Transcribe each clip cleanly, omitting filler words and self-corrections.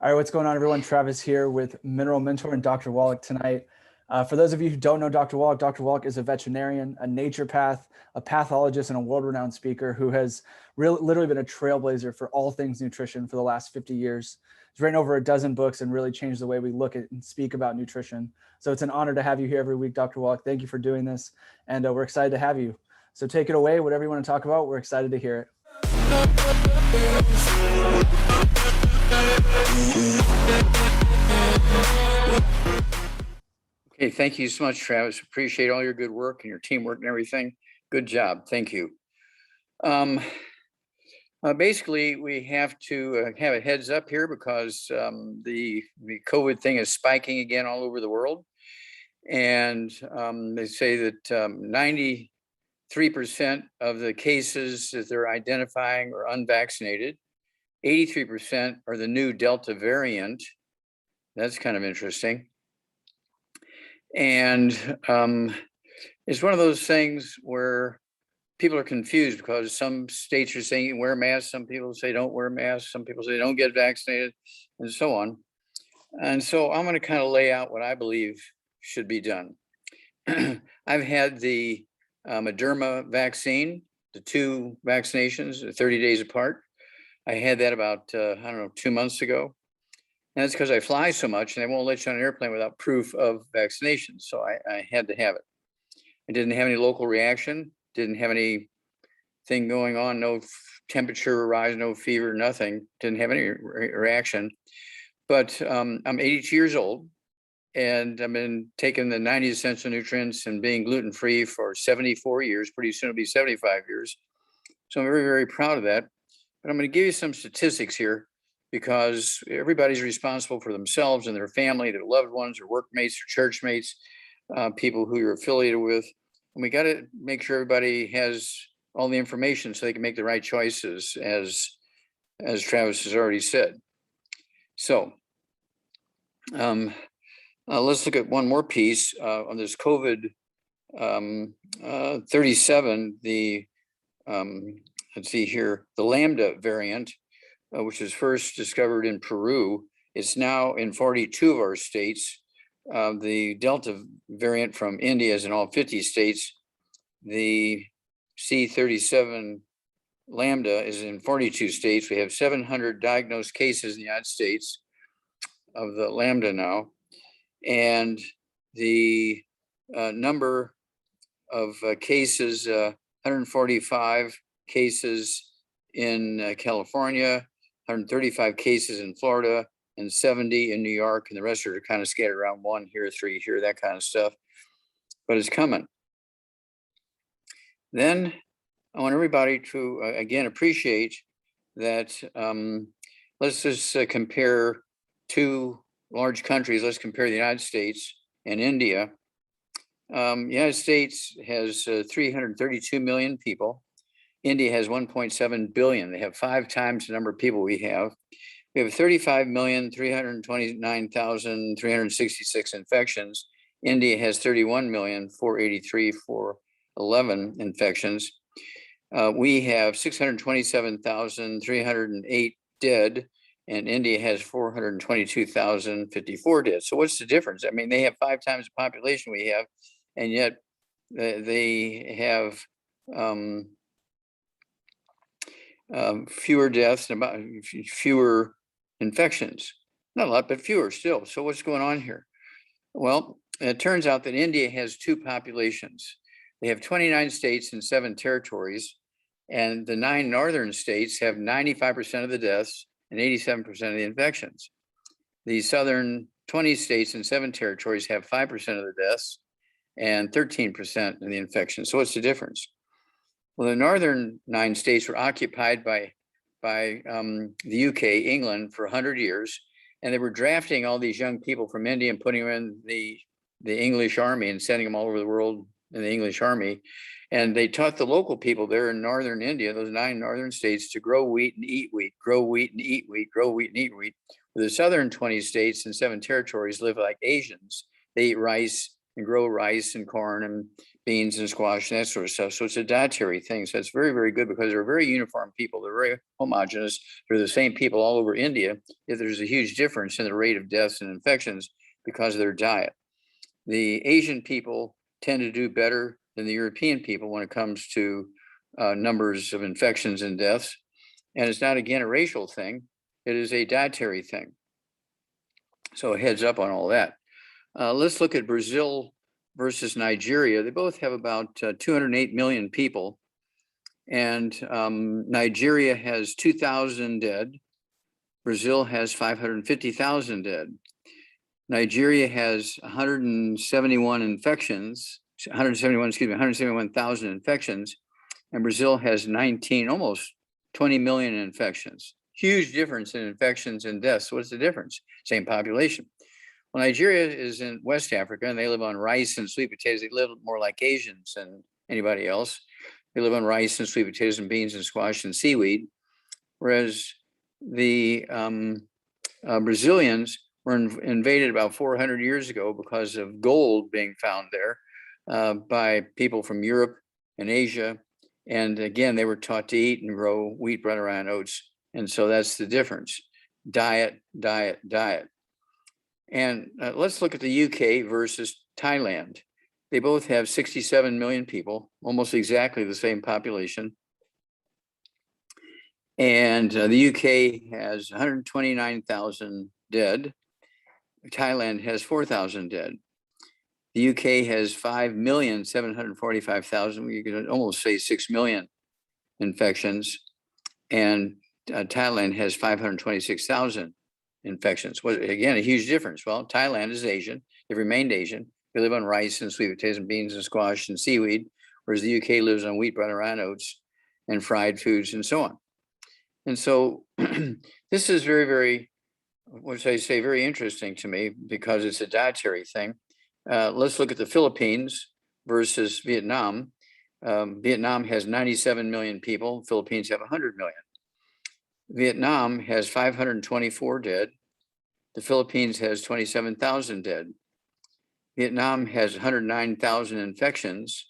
All right, what's going on, everyone? Travis here with Mineral Mentor and Dr. Wallach tonight. For those of you who don't know Dr. Wallach is a veterinarian, a naturopath, a pathologist, and a world-renowned speaker who has literally been a trailblazer for all things nutrition for the last 50 years. He's written over a dozen books and really changed the way we look at and speak about nutrition. So it's an honor to have you here every week, Dr. Wallach. Thank you for doing this, and we're excited to have you. So take it away, whatever you want to talk about, we're excited to hear it. Okay, thank you so much, Travis. Appreciate all your good work and your teamwork and everything. Good job. Thank you. Basically, we have to have a heads up here because the COVID thing is spiking again all over the world. And they say that 93% of the cases that they're identifying are unvaccinated. 83% are the new Delta variant. That's kind of interesting. And it's one of those things where people are confused because some states are saying wear masks, some people say don't wear masks, some people say don't get vaccinated, and so on. And so I'm going to kind of lay out what I believe should be done. I've had the Moderna vaccine, the two vaccinations, 30 days apart. I had that about, 2 months ago. And that's because I fly so much and they won't let you on an airplane without proof of vaccination. So I had to have it. I didn't have any local reaction, didn't have anything going on, no temperature rise, no fever, nothing, didn't have any reaction. But I'm 82 years old and I've been taking the 90 essential nutrients and being gluten-free for 74 years. Pretty soon it'll be 75 years. So I'm very, very proud of that. But I'm going to give you some statistics here because everybody's responsible for themselves and their family, their loved ones, their workmates, their churchmates, people who you're affiliated with. And we got to make sure everybody has all the information so they can make the right choices, as Travis has already said. So let's look at one more piece on this COVID 37, let's see here, the Lambda variant, which was first discovered in Peru. It's now in 42 of our states. The Delta variant from India is in all 50 states. The C37 Lambda is in 42 states. We have 700 diagnosed cases in the United States of the Lambda now. And the number of cases, 145 cases in California, 135 cases in Florida, and 70 in New York, and the rest are kind of scattered around, 1 here, 3 here, that kind of stuff. But it's coming. Then I want everybody to, again, appreciate that. Let's just compare two large countries. Let's compare the United States and India. The United States has 332 million people. India has 1.7 billion. They have 5 times the number of people we have. We have 35,329,366 infections. India has 31,483,411 infections. We have 627,308 dead, and India has 422,054 dead. So what's the difference? I mean, they have 5 times the population we have, and yet they have fewer deaths and about fewer infections. Not a lot, but fewer still. So what's going on here? Well, it turns out that India has 2 populations. They have 29 states and 7 territories, and the 9 northern states have 95% of the deaths and 87% of the infections. The southern 20 states and 7 territories have 5% of the deaths and 13% of the infections. So what's the difference? Well, the northern 9 states were occupied by the UK, England, for 100 years, and they were drafting all these young people from India and putting them in the English army and sending them all over the world in the English army. And they taught the local people there in northern India, those 9 northern states, to grow wheat and eat wheat, grow wheat and eat wheat, grow wheat and eat wheat. The southern 20 states and 7 territories live like Asians. They eat rice and grow rice and corn and beans and squash and that sort of stuff. So it's a dietary thing. So it's very, very good because they're very uniform people. They're very homogeneous. They're the same people all over India. Yet there's a huge difference in the rate of deaths and infections because of their diet. The Asian people tend to do better than the European people when it comes to numbers of infections and deaths. And it's not, again, a racial thing. It is a dietary thing. So heads up on all that. Let's look at Brazil versus Nigeria. They both have about 208 million people. And Nigeria has 2,000 dead. Brazil has 550,000 dead. Nigeria has 171,000 infections. And Brazil has 19, almost 20 million infections. Huge difference in infections and deaths. What's the difference? Same population. Well, Nigeria is in West Africa, and they live on rice and sweet potatoes. They live more like Asians than anybody else. They live on rice and sweet potatoes and beans and squash and seaweed, whereas the Brazilians were invaded about 400 years ago because of gold being found there by people from Europe and Asia. And again, they were taught to eat and grow wheat, bread, and oats. And so that's the difference. Diet, diet, diet. And let's look at the UK versus Thailand. They both have 67 million people, almost exactly the same population. And the UK has 129,000 dead. Thailand has 4,000 dead. The UK has 5,745,000. You could almost say 6 million infections. And Thailand has 526,000 infections. Well, again, a huge difference. Well, Thailand is Asian. They remained Asian. They live on rice and sweet potatoes and beans and squash and seaweed, whereas the UK lives on wheat, bread, and oats and fried foods and so on. And so this is very, very, what should I say, very interesting to me because it's a dietary thing. Let's look at the Philippines versus Vietnam. Vietnam has 97 million people. Philippines have 100 million. Vietnam has 524 dead. The Philippines has 27,000 dead. Vietnam has 109,000 infections,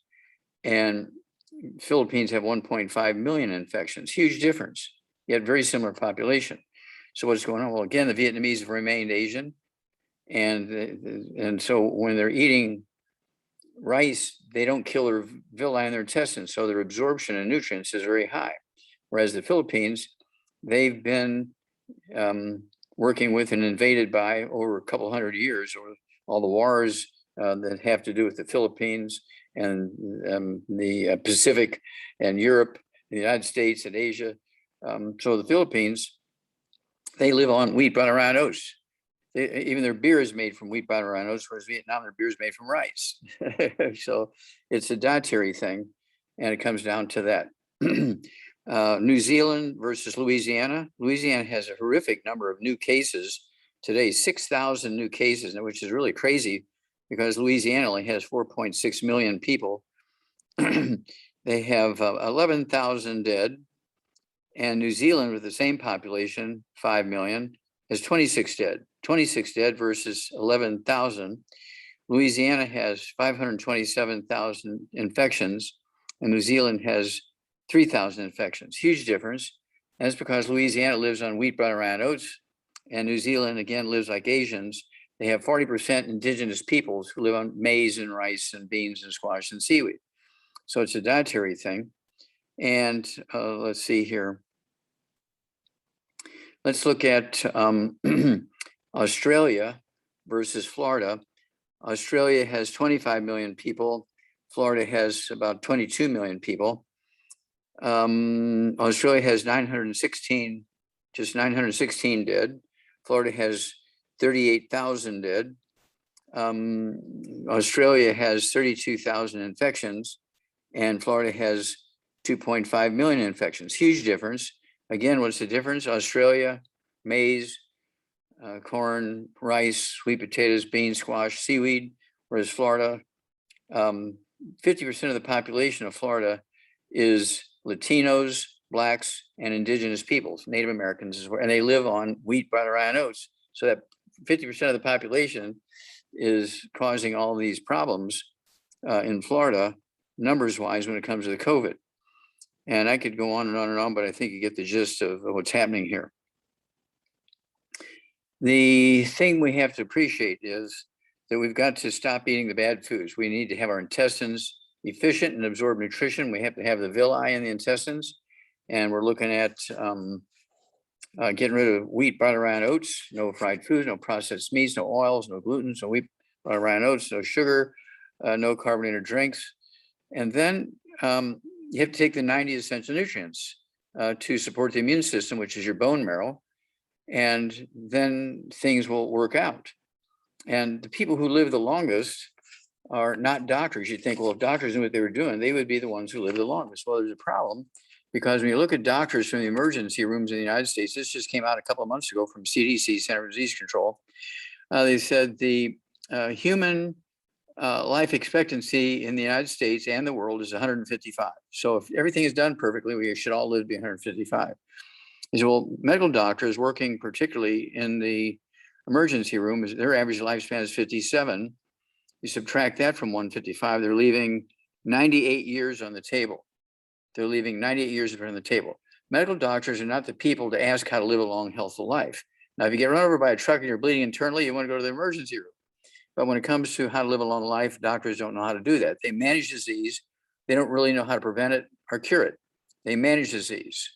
and Philippines have 1.5 million infections. Huge difference, yet very similar population. So what's going on? Well, again, the Vietnamese have remained Asian, and so when they're eating rice, they don't kill their villi in their intestines, so their absorption of nutrients is very high. Whereas the Philippines, they've been working with and invaded by over a couple hundred years, or all the wars that have to do with the Philippines and the Pacific and Europe, the United States and Asia. So the Philippines, they live on wheat, bread, and oats. Even their beer is made from wheat, bread, and oats, whereas Vietnam, their beer is made from rice. So it's a dietary thing, and it comes down to that. New Zealand versus Louisiana. Louisiana has a horrific number of new cases today, 6,000 new cases, which is really crazy because Louisiana only has 4.6 million people. They have 11,000 dead, and New Zealand, with the same population, 5 million, has 26 dead. 26 dead versus 11,000. Louisiana has 527,000 infections, and New Zealand has 3,000 infections. Huge difference. And that's because Louisiana lives on wheat, bread, and oats, and New Zealand, again, lives like Asians. They have 40% indigenous peoples who live on maize and rice and beans and squash and seaweed. So it's a dietary thing. And let's see here. Let's look at Australia versus Florida. Australia has 25 million people. Florida has about 22 million people. Australia has 916 dead. Florida has 38,000 dead. Australia has 32,000 infections, and Florida has 2.5 million infections. Huge difference. Again, what's the difference? Australia, maize, corn, rice, sweet potatoes, beans, squash, seaweed, whereas Florida, 50% of the population of Florida is Latinos, Blacks, and indigenous peoples, Native Americans as well, and they live on wheat, bread, and oats. So that 50% of the population is causing all these problems in Florida numbers wise when it comes to the COVID. And I could go on and on and on, but I think you get the gist of what's happening here. The thing we have to appreciate is that we've got to stop eating the bad foods. We need to have our intestines efficient and absorb nutrition. We have to have the villi in the intestines. And we're looking at getting rid of wheat, brought around oats, no fried foods, no processed meats, no oils, no gluten, no wheat, brought around oats, no sugar, no carbonated drinks. And then you have to take the 90 essential nutrients to support the immune system, which is your bone marrow. And then things will work out. And the people who live the longest are not doctors. You'd think, well, if doctors knew what they were doing, they would be the ones who live the longest. Well, there's a problem, because when you look at doctors from the emergency rooms in the United States, this just came out a couple of months ago from CDC, Center for Disease Control. They said the human life expectancy in the United States and the world is 155. So if everything is done perfectly, we should all live to be 155. Is, well, medical doctors working particularly in the emergency room, their average lifespan is 57. You subtract that from 155, they're leaving 98 years on the table. They're leaving 98 years on the table. Medical doctors are not the people to ask how to live a long, healthful life. Now, if you get run over by a truck and you're bleeding internally, you want to go to the emergency room. But when it comes to how to live a long life, doctors don't know how to do that. They manage disease. They don't really know how to prevent it or cure it. They manage disease.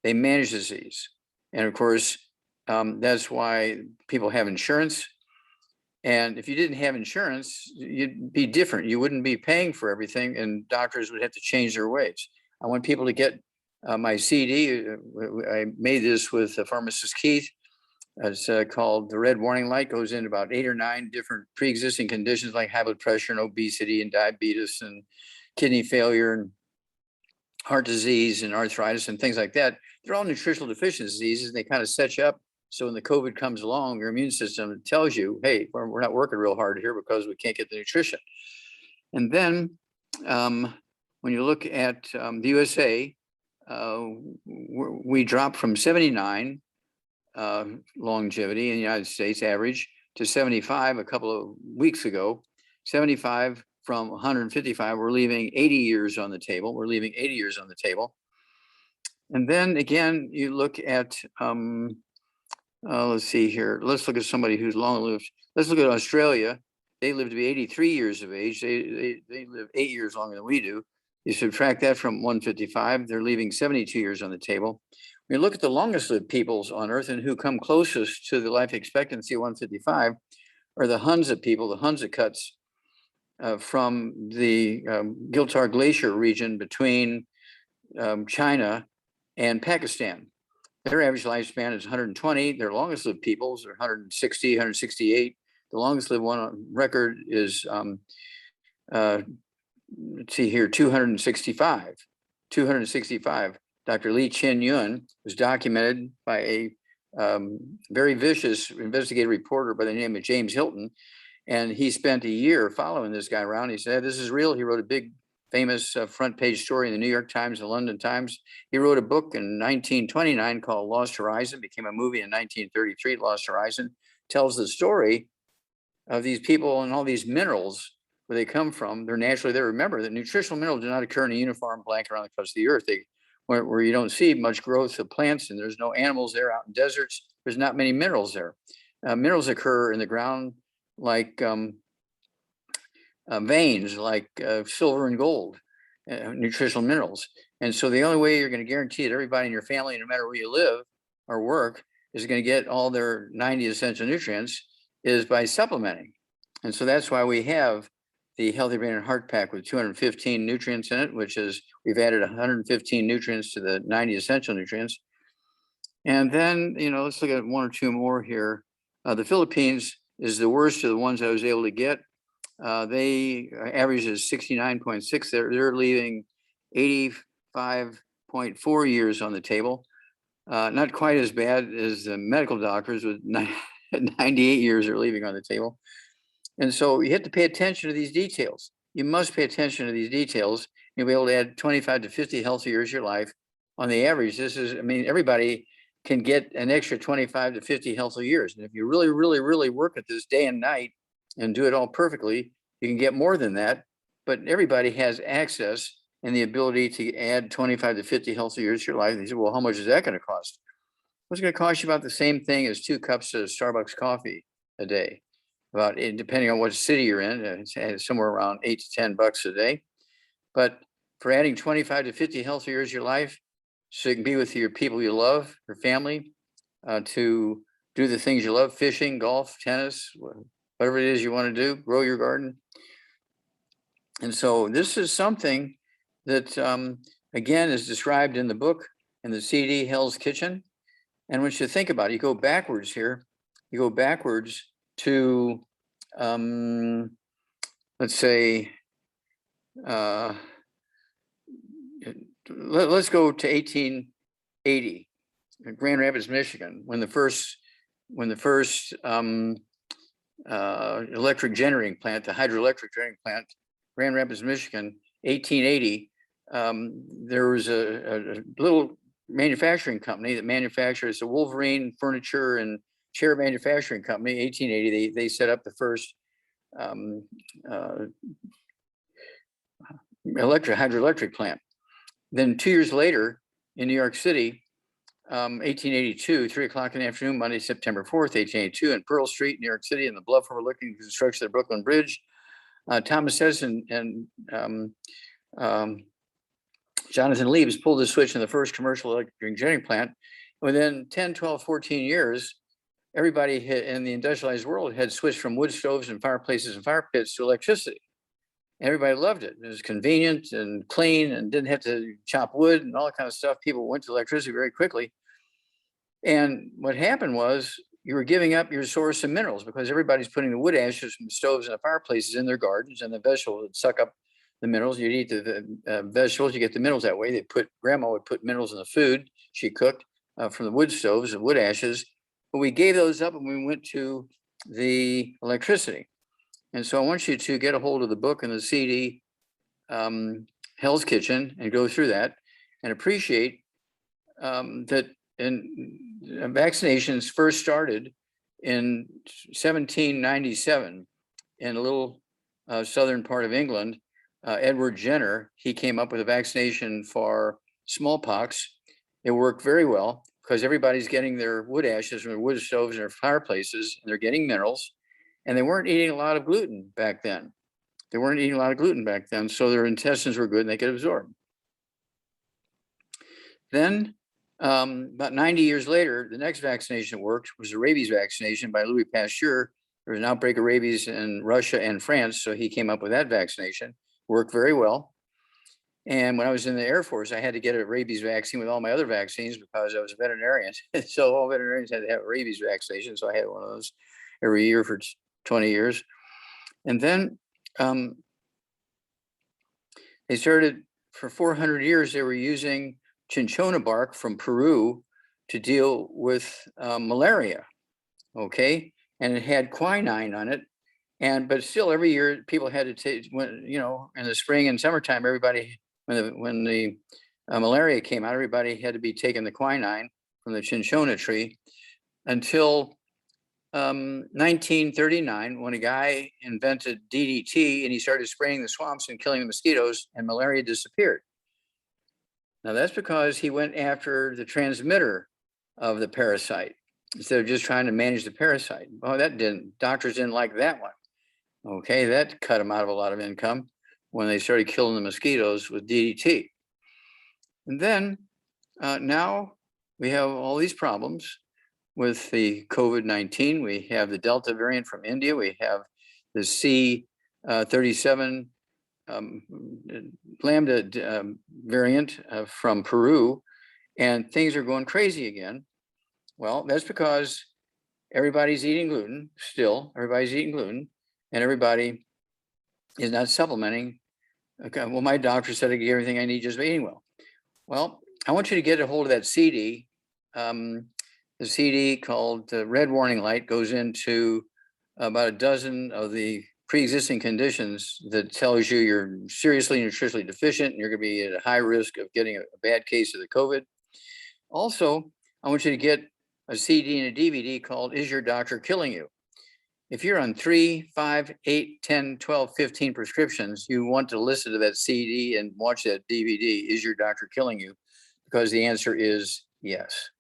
They manage disease. And of course, that's why people have insurance. And if you didn't have insurance, you'd be different. You wouldn't be paying for everything, and doctors would have to change their ways. I want people to get my CD. I made this with pharmacist Keith. It's called The Red Warning Light. Goes into about 8 or 9 different pre-existing conditions like high blood pressure and obesity and diabetes and kidney failure and heart disease and arthritis and things like that. They're all nutritional deficiency diseases, and they kind of set you up. So when the COVID comes along, your immune system tells you, hey, we're not working real hard here because we can't get the nutrition. And then when you look at the USA, we dropped from 79 longevity in the United States average to 75 a couple of weeks ago. 75 from 155, we're leaving 80 years on the table. We're leaving 80 years on the table. And then again, you look at, let's see here. Let's look at somebody who's long lived. Let's look at Australia. They live to be 83 years of age. They live 8 years longer than we do. You subtract that from 155, they're leaving 72 years on the table. When you look at the longest lived peoples on Earth and who come closest to the life expectancy of 155 are the Hunza people, the Hunza cuts from the Giltar Glacier region between China and Pakistan. Their average lifespan is 120. Their longest lived peoples are 160, 168. The longest lived one on record is, let's see here, 265. 265. Dr. Lee Chin Yun was documented by a very vicious investigative reporter by the name of James Hilton. And he spent a year following this guy around. He said, this is real. He wrote a big, famous front page story in the New York Times, the London Times. He wrote a book in 1929 called Lost Horizon, became a movie in 1933, Lost Horizon, tells the story of these people and all these minerals, where they come from. They're naturally there. Remember that nutritional minerals do not occur in a uniform blanket around the crust of the earth. Where you don't see much growth of plants and there's no animals there out in deserts, there's not many minerals there. Minerals occur in the ground like veins, like silver and gold, nutritional minerals. And so the only way you're going to guarantee that everybody in your family, no matter where you live or work, is going to get all their 90 essential nutrients is by supplementing. And so that's why we have the Healthy Brain and Heart Pack with 215 nutrients in it, which is, we've added 115 nutrients to the 90 essential nutrients. And then, let's look at 1 or 2 more here. The Philippines is the worst of the ones I was able to get. They average is 69.6. They're leaving 85.4 years on the table. Not quite as bad as the medical doctors with 98 years are leaving on the table. And so you have to pay attention to these details. You must pay attention to these details. You'll be able to add 25 to 50 healthy years of your life. On the average, this is, everybody can get an extra 25 to 50 healthy years. And if you really, really, really work at this day and night and do it all perfectly, you can get more than that. but everybody has access and the ability to add 25 to 50 healthy years to your life. They say, well, how much is that going to cost? Well, it's going to cost you about the same thing as 2 cups of Starbucks coffee a day. About, depending on what city you're in, it's somewhere around $8 to $10 a day. But for adding 25 to 50 healthy years of your life, so you can be with your people you love, your family, to do the things you love, fishing, golf, tennis, whatever it is you want to do, grow your garden. And so this is something that, again, is described in the book, in the CD, Hell's Kitchen. And once you think about it, you go backwards here, you go backwards to, let's say, let's go to 1880, Grand Rapids, Michigan, when the first electric generating plant, the hydroelectric generating plant, Grand Rapids, Michigan, 1880, there was a little manufacturing company that manufactures the Wolverine furniture and chair manufacturing company. 1880, they set up the first hydroelectric plant. Then 2 years later in New York City, 1882, 3 o'clock in the afternoon, Monday, September 4th, 1882, in Pearl Street, New York City, in the bluff overlooking the construction of the Brooklyn Bridge, Thomas Edison and Jonathan Leibs pulled the switch in the first commercial electric generating plant. Within 10, 12, 14 years, everybody in the industrialized world had switched from wood stoves and fireplaces and fire pits to electricity. Everybody loved it. It was convenient and clean and didn't have to chop wood and all that kind of stuff. People went to electricity very quickly. And what happened was you were giving up your source of minerals because everybody's putting the wood ashes from the stoves and the fireplaces in their gardens, and the vegetables would suck up the minerals. You'd eat the vegetables, you get the minerals that way. Grandma would put minerals in the food she cooked from the wood stoves and wood ashes. But we gave those up and we went to the electricity. And so I want you to get a hold of the book and the CD, Hell's Kitchen, and go through that and appreciate that vaccinations first started in 1797 in a little southern part of England. Edward Jenner, he came up with a vaccination for smallpox. It worked very well because everybody's getting their wood ashes from their wood stoves and their fireplaces, and they're getting minerals. And they weren't eating a lot of gluten back then. So their intestines were good and they could absorb. Then about 90 years later, the next vaccination that worked was the rabies vaccination by Louis Pasteur. There was an outbreak of rabies in Russia and France, so he came up with that vaccination. Worked very well. And when I was in the Air Force, I had to get a rabies vaccine with all my other vaccines because I was a veterinarian. So all veterinarians had to have a rabies vaccination. So I had one of those every year for 20 years. And then they started, for 400 years, they were using cinchona bark from Peru to deal with malaria, okay? And it had quinine on it. But still every year people had to take, in the spring and summertime, everybody, when the malaria came out, everybody had to be taking the quinine from the cinchona tree until 1939, when a guy invented DDT and he started spraying the swamps and killing the mosquitoes, and malaria disappeared. Now that's because he went after the transmitter of the parasite instead of just trying to manage the parasite. Oh, doctors didn't like that one. Okay, that cut them out of a lot of income when they started killing the mosquitoes with DDT. And then now we have all these problems with the COVID-19. We have the Delta variant from India. We have the C37 Lambda variant from Peru, and things are going crazy again. Well, that's because everybody's eating gluten still. Everybody's eating gluten, and everybody is not supplementing. Okay, well, my doctor said I get everything I need just by eating well. Well, I want you to get a hold of that CD. The CD called Red Warning Light goes into about a dozen of the pre-existing conditions that tells you you're seriously nutritionally deficient and you're going to be at a high risk of getting a bad case of the COVID. Also, I want you to get a CD and a DVD called Is Your Doctor Killing You? if you're on 3, 5, 8, 10, 12, 15 prescriptions, you want to listen to that CD and watch that DVD. Is your doctor killing you? Because the answer is yes.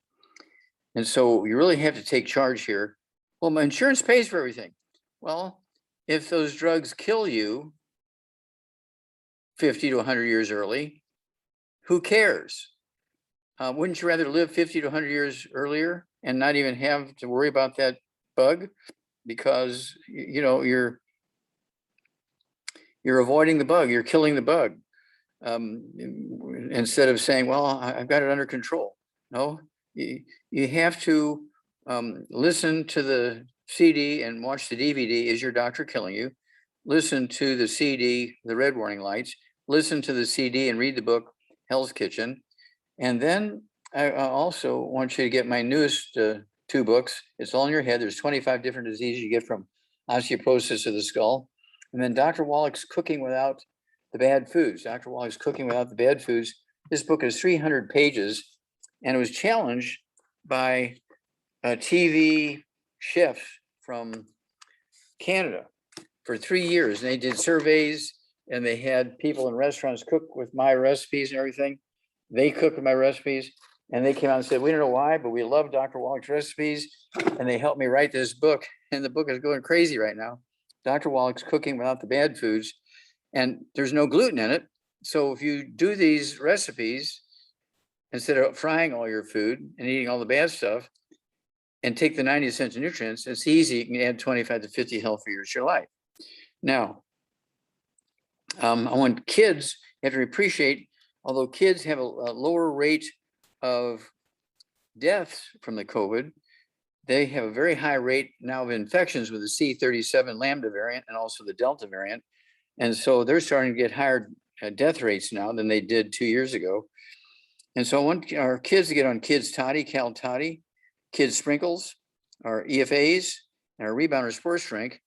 And so you really have to take charge here. Well, my insurance pays for everything. Well, if those drugs kill you 50 to 100 years early, who cares? Wouldn't you rather live 50 to 100 years earlier and not even have to worry about that bug? Because you're avoiding the bug, you're killing the bug, instead of saying, well, I've got it under control. No, you have to listen to the CD and watch the DVD. Is your doctor killing you? Listen to the CD, the red warning lights. Listen to the CD and read the book, Hell's Kitchen. And then I also want you to get my newest 2 books. It's all in your head. There's 25 different diseases you get from osteoporosis of the skull. And then Dr. Wallach's Cooking Without the Bad Foods. Dr. Wallach's Cooking Without the Bad Foods. This book is 300 pages, and it was challenged by a TV chef from Canada for 3 years. And they did surveys, and they had people in restaurants cook with my recipes and everything. They cooked with my recipes. And they came out and said, we don't know why, but we love Dr. Wallach's recipes. And they helped me write this book. And the book is going crazy right now. Dr. Wallach's Cooking Without the Bad Foods. And there's no gluten in it. So if you do these recipes, instead of frying all your food and eating all the bad stuff, and take the 90 essential nutrients, it's easy. You can add 25 to 50 healthy years to your life. Now, I want kids, you have to appreciate, although kids have a lower rate of deaths from the COVID, they have a very high rate now of infections with the C37 Lambda variant and also the Delta variant. And so they're starting to get higher death rates now than they did 2 years ago. And so I want our kids to get on Kids Toddy, Cal Toddy, Kids Sprinkles, our EFAs, and our Rebounder Sports Drink.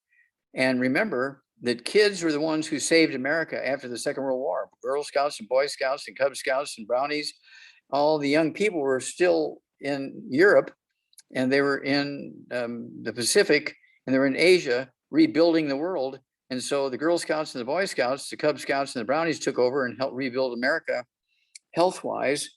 And remember that kids were the ones who saved America after the Second World War. Girl Scouts and Boy Scouts and Cub Scouts and Brownies. All the young people were still in Europe, and they were in the Pacific, and they were in Asia, rebuilding the world. And so the Girl Scouts and the Boy Scouts, the Cub Scouts and the Brownies took over and helped rebuild America health-wise,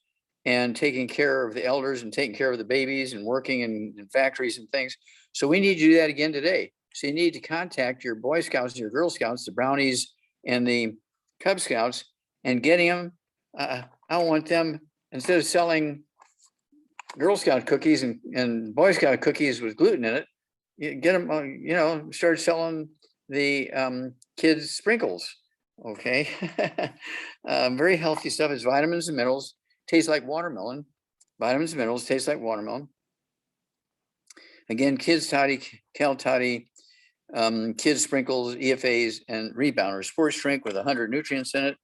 and taking care of the elders and taking care of the babies and working in factories and things. So we need to do that again today. So you need to contact your Boy Scouts and your Girl Scouts, the Brownies and the Cub Scouts, and getting them. I want them, instead of selling Girl Scout cookies and Boy Scout cookies with gluten in it, you get them, start selling the kids sprinkles. Okay. Very healthy stuff. It's vitamins and minerals, tastes like watermelon. Vitamins and minerals taste like watermelon. Again, Kids Toddy, Cal Toddy, Kids Sprinkles, EFAs, and Rebounder Sports Drink with 100 nutrients in it.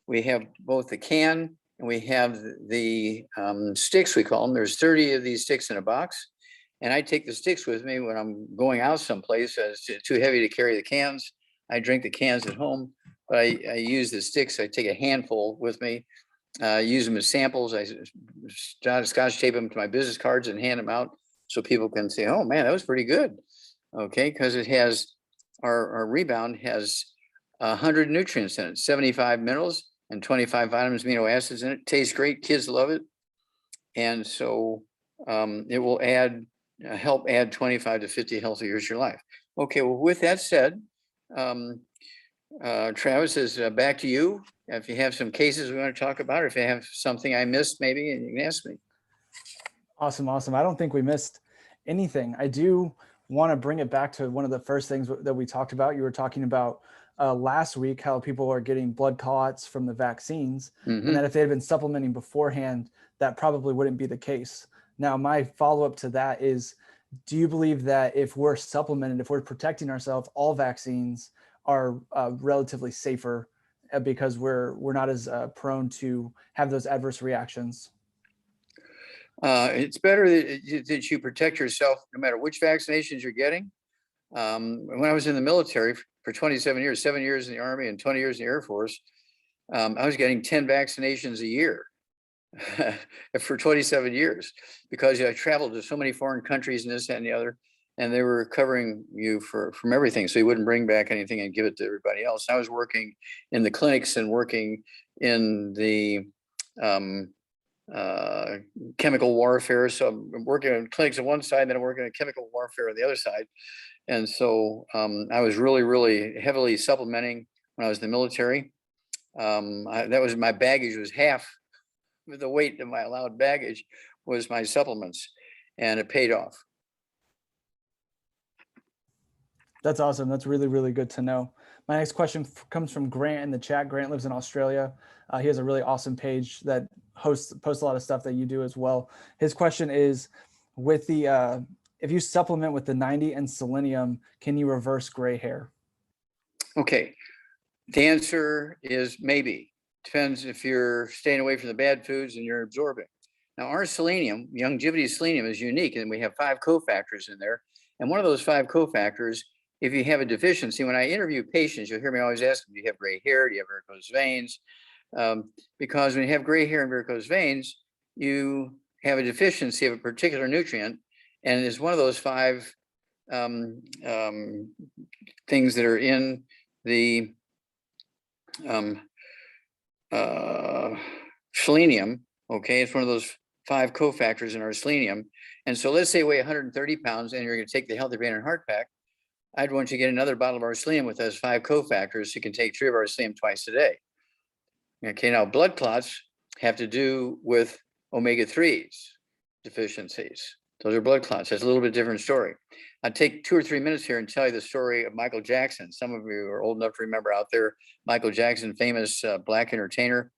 We have both the can and we have the sticks, we call them. There's 30 of these sticks in a box. And I take the sticks with me when I'm going out someplace. It's too heavy to carry the cans. I drink the cans at home, but I use the sticks. I take a handful with me, use them as samples. I Scotch tape them to my business cards and hand them out so people can say, oh man, that was pretty good. Okay, because it has, our Rebound has 100 nutrients in it, 75 minerals and 25 vitamins, amino acids in it. Tastes great, kids love it. And so it will help add 25 to 50 healthy years to your life. Okay, well, with that said, Travis is back to you. If you have some cases we want to talk about, or if you have something I missed, maybe, and you can ask me. Awesome. I don't think we missed anything. I do want to bring it back to one of the first things that we talked about. You were talking about last week how people are getting blood clots from the vaccines, and that if they had been supplementing beforehand, that probably wouldn't be the case. Now, my follow-up to that is, do you believe that if we're supplemented, if we're protecting ourselves, all vaccines are relatively safer because we're not as prone to have those adverse reactions? It's better that you protect yourself no matter which vaccinations you're getting. When I was in the military for 27 years, 7 years in the Army and 20 years in the Air Force, I was getting 10 vaccinations a year for 27 years because I traveled to so many foreign countries and this, that, and the other. and they were covering you from everything, so you wouldn't bring back anything and give it to everybody else. I was working in the clinics and working in the chemical warfare. So I'm working in clinics on one side, then I'm working in chemical warfare on the other side. And so I was really, really heavily supplementing when I was in the military. That was my baggage was half the weight of my allowed baggage was my supplements, and it paid off. That's awesome. That's really, really good to know. My next question comes from Grant in the chat. Grant lives in Australia. He has a really awesome page that posts a lot of stuff that you do as well. His question is, with the if you supplement with the 90 and selenium, can you reverse gray hair? Okay, the answer is maybe. Depends if you're staying away from the bad foods and you're absorbing. Now, our selenium, longevity selenium, is unique, and we have 5 cofactors in there. And one of those 5 cofactors, if you have a deficiency, when I interview patients, you'll hear me always ask them, do you have gray hair? Do you have varicose veins? Because when you have gray hair and varicose veins, you have a deficiency of a particular nutrient, and it's one of those 5 things that are in the selenium. Okay, it's one of those 5 cofactors in our selenium. And so let's say you weigh 130 pounds and you're going to take the Healthy Brain and Heart Pack. I'd want you to get another bottle of our selenium with those 5 cofactors. So you can take 3 of our selenium twice a day. Okay, now blood clots have to do with omega-3s deficiencies. Those are blood clots. That's a little bit different story. I'll take 2 or 3 minutes here and tell you the story of Michael Jackson. Some of you are old enough to remember out there, Michael Jackson, famous black entertainer.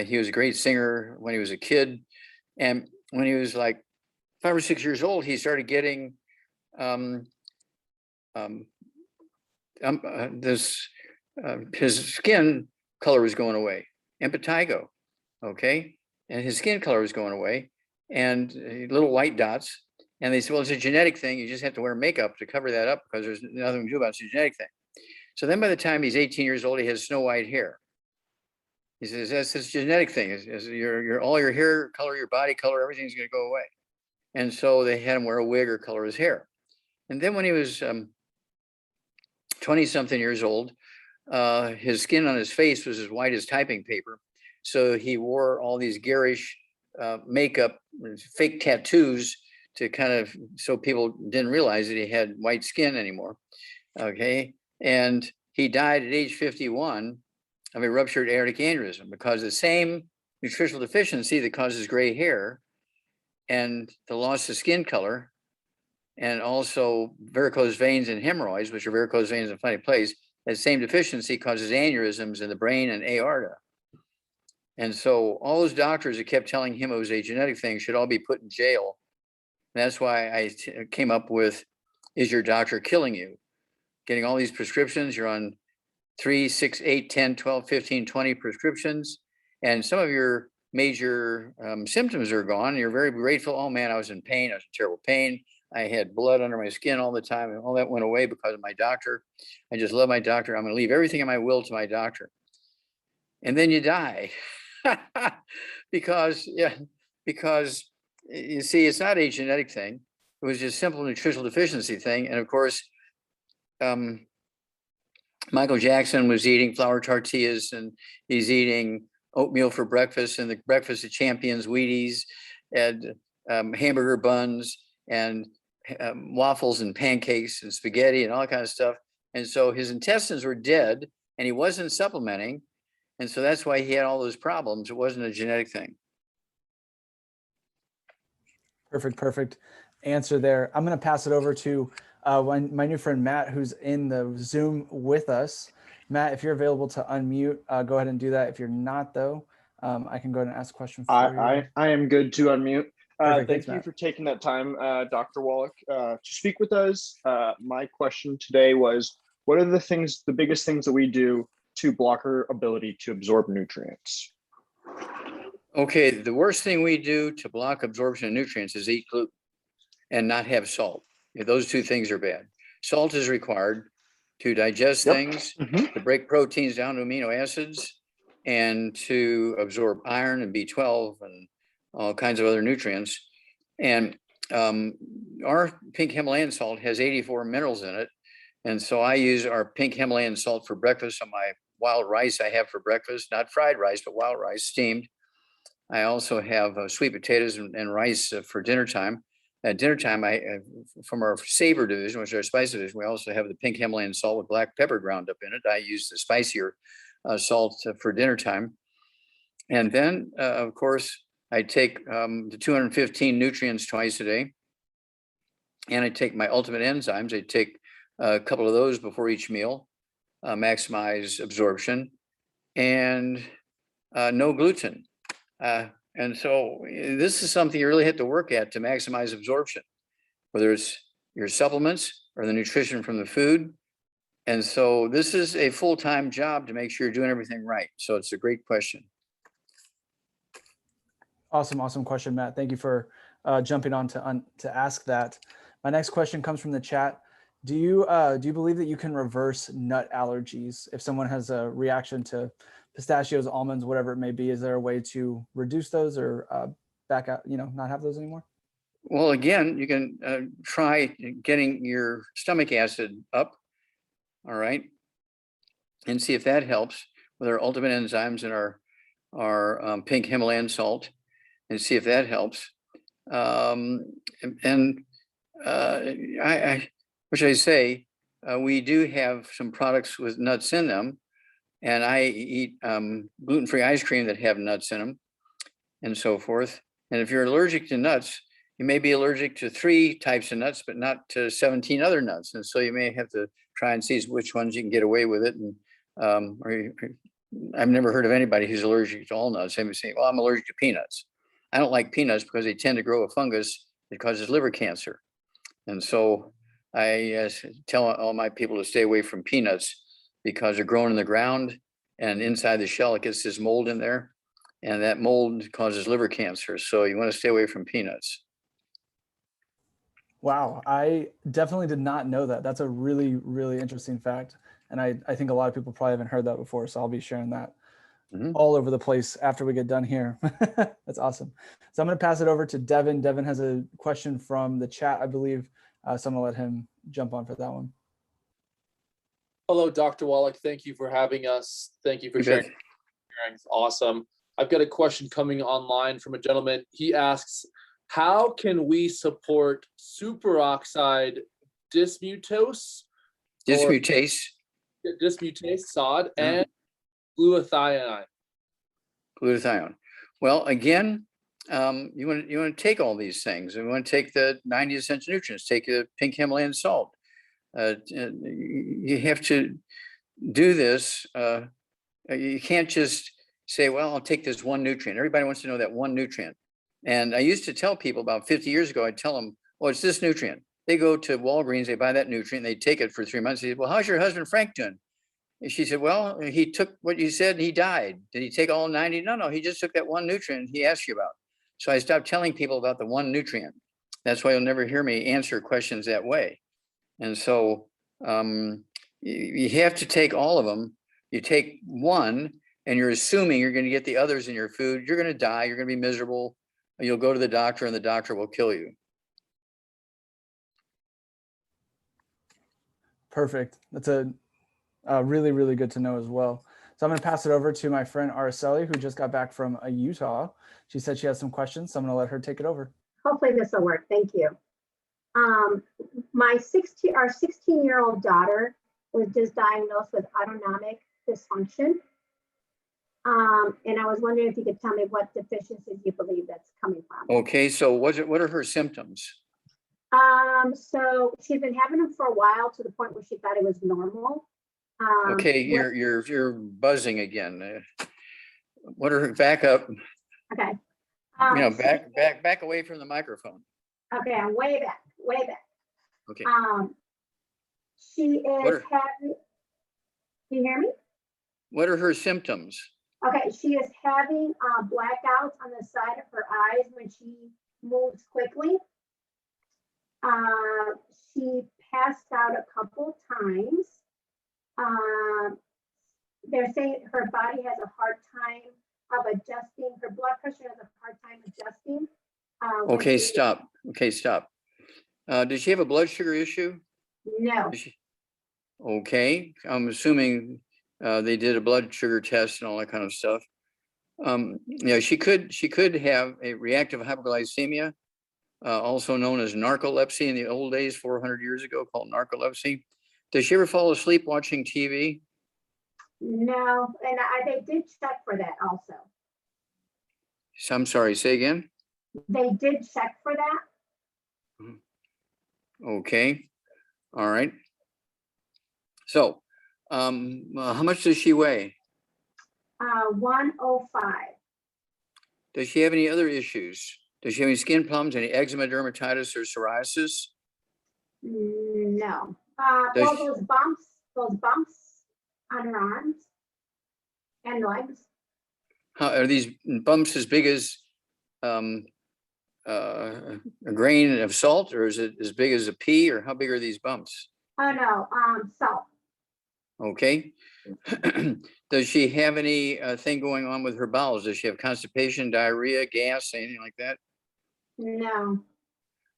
He was a great singer when he was a kid. And when he was like 5 or 6 years old, he started getting his skin color was going away, impetigo, okay? And his skin color was going away, and little white dots. And they said, well, it's a genetic thing. You just have to wear makeup to cover that up because there's nothing to do about it. It's a genetic thing. So then by the time he's 18 years old, he has snow white hair. He says, that's this genetic thing. Is your all your hair color, your body color, everything's going to go away. And so they had him wear a wig or color his hair. And then when he was 20-something years old, his skin on his face was as white as typing paper. So he wore all these garish makeup, fake tattoos to kind of, so people didn't realize that he had white skin anymore. Okay. And he died at age 51 of a ruptured aortic aneurysm because the same nutritional deficiency that causes gray hair and the loss of skin color, and also varicose veins and hemorrhoids, which are varicose veins in a funny place, that same deficiency causes aneurysms in the brain and aorta. And so all those doctors that kept telling him it was a genetic thing should all be put in jail. And that's why I came up with, is your doctor killing you? Getting all these prescriptions, you're on 3, 6, 8, 10, 12, 15, 20 prescriptions, and some of your major symptoms are gone. You're very grateful. Oh man, I was in pain. I was in terrible pain. I had blood under my skin all the time, and all that went away because of my doctor. I just love my doctor. I'm going to leave everything in my will to my doctor. And then you die because you see, it's not a genetic thing. It was just simple nutritional deficiency thing. And of course, Michael Jackson was eating flour tortillas, and he's eating oatmeal for breakfast, and the breakfast of champions, Wheaties, and hamburger buns, and waffles and pancakes and spaghetti and all that kind of stuff. And so his intestines were dead, and he wasn't supplementing. And so that's why he had all those problems. It wasn't a genetic thing. Perfect answer there. I'm going to pass it over to my new friend, Matt, who's in the Zoom with us. Matt, if you're available to unmute, go ahead and do that. If you're not, though, I can go ahead and ask a question for you. I am good to unmute. Thanks, Thank you Matt, for taking that time, Dr. Wallach, to speak with us. My question today was, what are the biggest things that we do to block our ability to absorb nutrients? Okay, the worst thing we do to block absorption of nutrients is eat gluten and not have salt. Those 2 things are bad. Salt is required to digest things, to break proteins down to amino acids, and to absorb iron and B12 and all kinds of other nutrients. And our pink Himalayan salt has 84 minerals in it. And so I use our pink Himalayan salt for breakfast on my wild rice I have for breakfast, not fried rice, but wild rice, steamed. I also have sweet potatoes and rice for dinner time. At dinner time, from our savor division, which is our spice division, we also have the pink Himalayan salt with black pepper ground up in it. I use the spicier salt for dinner time. And then, of course, I take the 215 nutrients twice a day. And I take my ultimate enzymes. I take a couple of those before each meal, maximize absorption, and no gluten. And so this is something you really have to work at to maximize absorption, whether it's your supplements or the nutrition from the food. And so this is a full-time job to make sure you're doing everything right. So it's a great question. Awesome question, Matt. Thank you for jumping on to ask that. My next question comes from the chat. Do you believe that you can reverse nut allergies if someone has a reaction to pistachios, almonds, whatever it may be? Is there a way to reduce those or back out, not have those anymore? Well, again, you can try getting your stomach acid up, all right, and see if that helps with our ultimate enzymes and our pink Himalayan salt, and see if that helps. We do have some products with nuts in them, and I eat gluten-free ice cream that have nuts in them and so forth. And if you're allergic to nuts, you may be allergic to 3 types of nuts, but not to 17 other nuts. And so you may have to try and see which ones you can get away with it. And I've never heard of anybody who's allergic to all nuts. They may say, well, I'm allergic to peanuts. I don't like peanuts because they tend to grow a fungus that causes liver cancer. And so I tell all my people to stay away from peanuts because they're grown in the ground, and inside the shell, it gets this mold in there, and that mold causes liver cancer. So you want to stay away from peanuts. Wow, I definitely did not know that. That's a really, really interesting fact. And I think a lot of people probably haven't heard that before. So I'll be sharing that all over the place after we get done here. That's awesome. So I'm going to pass it over to Devin. Devin has a question from the chat, I believe. So I'm going to let him jump on for that one. Hello, Dr. Wallach. Thank you for having us. Thank you for sharing. It's awesome. I've got a question coming online from a gentleman. He asks, how can we support superoxide dismutase, SOD, and glutathione? Glutathione. Well, again, you want to take all these things. You want to take the 90 essential nutrients, take the pink Himalayan salt. You have to do this. You can't just say, well, I'll take this one nutrient. Everybody wants to know that one nutrient. And I used to tell people about 50 years ago, I'd tell them, oh, it's this nutrient. They go to Walgreens, they buy that nutrient, they take it for 3 months. They say, well, how's your husband Frank doing? And she said, well, he took what you said and he died. Did he take all 90? No, he just took that one nutrient he asked you about. So I stopped telling people about the one nutrient. That's why you'll never hear me answer questions that way. And so you have to take all of them. You take one and you're assuming you're going to get the others in your food. You're going to die. You're going to be miserable. You'll go to the doctor and the doctor will kill you. Perfect. That's a really, really good to know as well. So I'm going to pass it over to my friend Araceli, who just got back from Utah. She said she has some questions, so I'm going to let her take it over. Hopefully this will work. Thank you. Our 16-year-old daughter was just diagnosed with autonomic dysfunction. And I was wondering if you could tell me what deficiencies you believe that's coming from. Okay, so what are her symptoms? So she's been having them for a while to the point where she thought it was normal. Okay, you're buzzing again. What are her, back up? Okay. Back away from the microphone. Okay, I'm way back. Okay. She is having, can you hear me? What are her symptoms? Okay, she is having blackouts on the side of her eyes when she moves quickly. She passed out a couple times. They're saying her body has a hard time of adjusting. Her blood pressure has a hard time adjusting Okay, stop. Okay, stop. Does she have a blood sugar issue? No, Okay, I'm assuming they did a blood sugar test and all that kind of stuff. Yeah, she could have a reactive hypoglycemia, also known as narcolepsy in the old days, 400 years ago, called narcolepsy. Does she ever fall asleep watching TV? no, and they did check for that also. I'm sorry, say again? They did check for that. Okay, all right. So, how much does she weigh? 105. Does she have any other issues? Does she have any skin problems, any eczema, dermatitis, or psoriasis? No. Does Well, she- those bumps on her arms and legs. How, are these bumps as big as a grain of salt, or is it as big as a pea, or how big are these bumps? Oh no, salt. Okay. Does she have any thing going on with her bowels? Does she have constipation, diarrhea, gas, anything like that? No,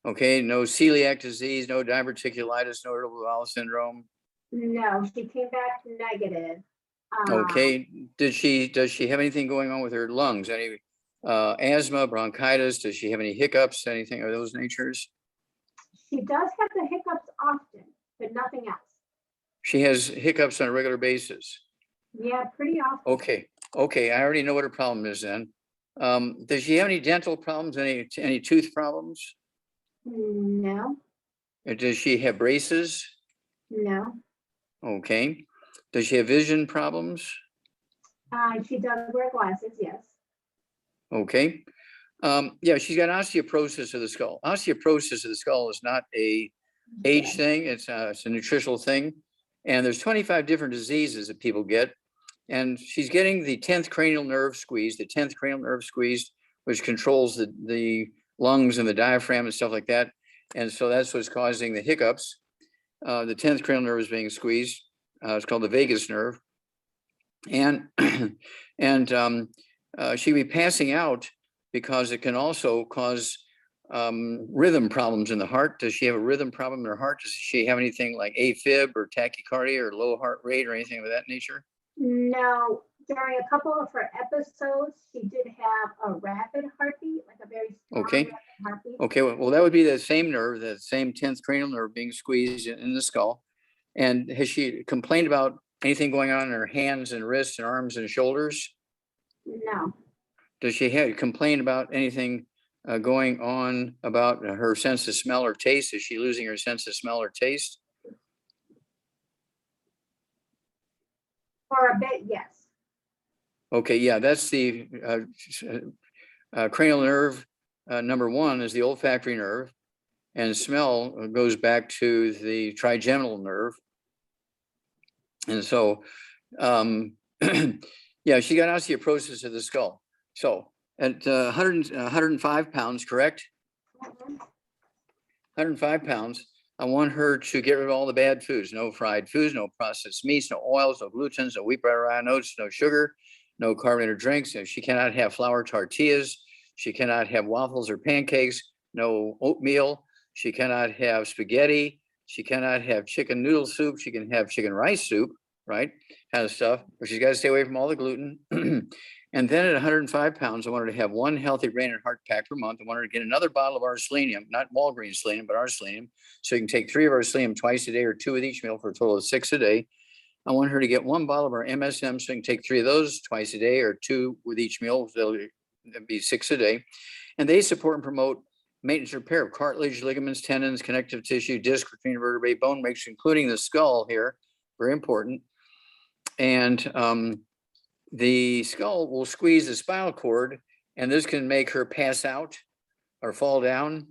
Okay, no celiac disease, no diverticulitis, no irritable bowel syndrome. no, she came back negative. Okay, does she have anything going on with her lungs? Any asthma, bronchitis? Does she have any hiccups, anything of those natures? She does have the hiccups often, but nothing else. She has hiccups on a regular basis. Yeah, pretty often. Okay, I already know what her problem is then. Does she have any dental problems, any tooth problems? No, Does she have braces? no. Okay. Does she have vision problems? She does wear glasses, yes. Okay. Yeah, she's got osteoporosis of the skull. Osteoporosis of the skull is not a age thing. It's a nutritional thing. And there's 25 different diseases that people get. And she's getting the 10th cranial nerve squeezed, which controls the lungs and the diaphragm and stuff like that. And so that's what's causing the hiccups. The 10th cranial nerve is being squeezed. It's called the vagus nerve. And she'd be passing out because it can also cause rhythm problems in the heart. Does she have a rhythm problem in her heart? Does she have anything like AFib or tachycardia or low heart rate or anything of that nature? No, during a couple of her episodes, she did have a rapid heartbeat, like a very strong rapid heartbeat. Okay, well, that would be the same nerve, the same 10th cranial nerve being squeezed in the skull. And has she complained about anything going on in her hands and wrists and arms and shoulders? No, Does she have complained about anything going on about her sense of smell or taste? Is she losing her sense of smell or taste? for a bit, yes. Okay, yeah, that's the cranial nerve. Number one is the olfactory nerve, and smell goes back to the trigeminal nerve. And so, yeah, she got osteoporosis of the skull. So at 105 pounds, correct? 105 pounds. I want her to get rid of all the bad foods, no fried foods, no processed meats, no oils, no glutens, no wheat, bread, rye, oats, no sugar, no carbonated drinks. She cannot have flour tortillas. She cannot have waffles or pancakes, no oatmeal. She cannot have spaghetti. She cannot have chicken noodle soup. She can have chicken rice soup, right? Kind of stuff, but she's got to stay away from all the gluten. And then at 105 pounds, I want her to have one healthy brain and heart pack per month. I want her to get another bottle of our selenium, not Walgreens selenium, but our selenium. So you can take 3 of our selenium twice a day or 2 with each meal for a total of 6 a day. I want her to get 1 bottle of our MSM, so you can take 3 of those twice a day or 2 with each meal. So it'll be 6 a day. And they support and promote maintenance and repair of cartilage, ligaments, tendons, connective tissue, disc, between vertebrae, bone mix, including the skull here, very important. And the skull will squeeze the spinal cord, and this can make her pass out or fall down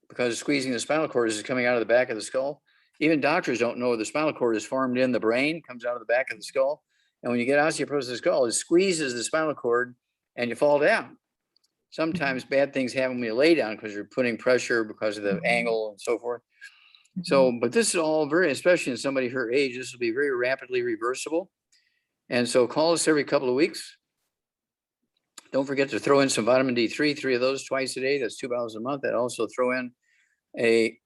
because squeezing the spinal cord is coming out of the back of the skull. Even doctors don't know the spinal cord is formed in the brain, comes out of the back of the skull. And when you get osteoporosis of the skull, it squeezes the spinal cord and you fall down. Sometimes bad things happen when you lay down because you're putting pressure because of the angle and so forth. So, but this is all very, especially in somebody her age, this will be very rapidly reversible. And so call us every couple of weeks. Don't forget to throw in some vitamin D3, 3 of those twice a day. That's 2 bottles a month. That also throw in a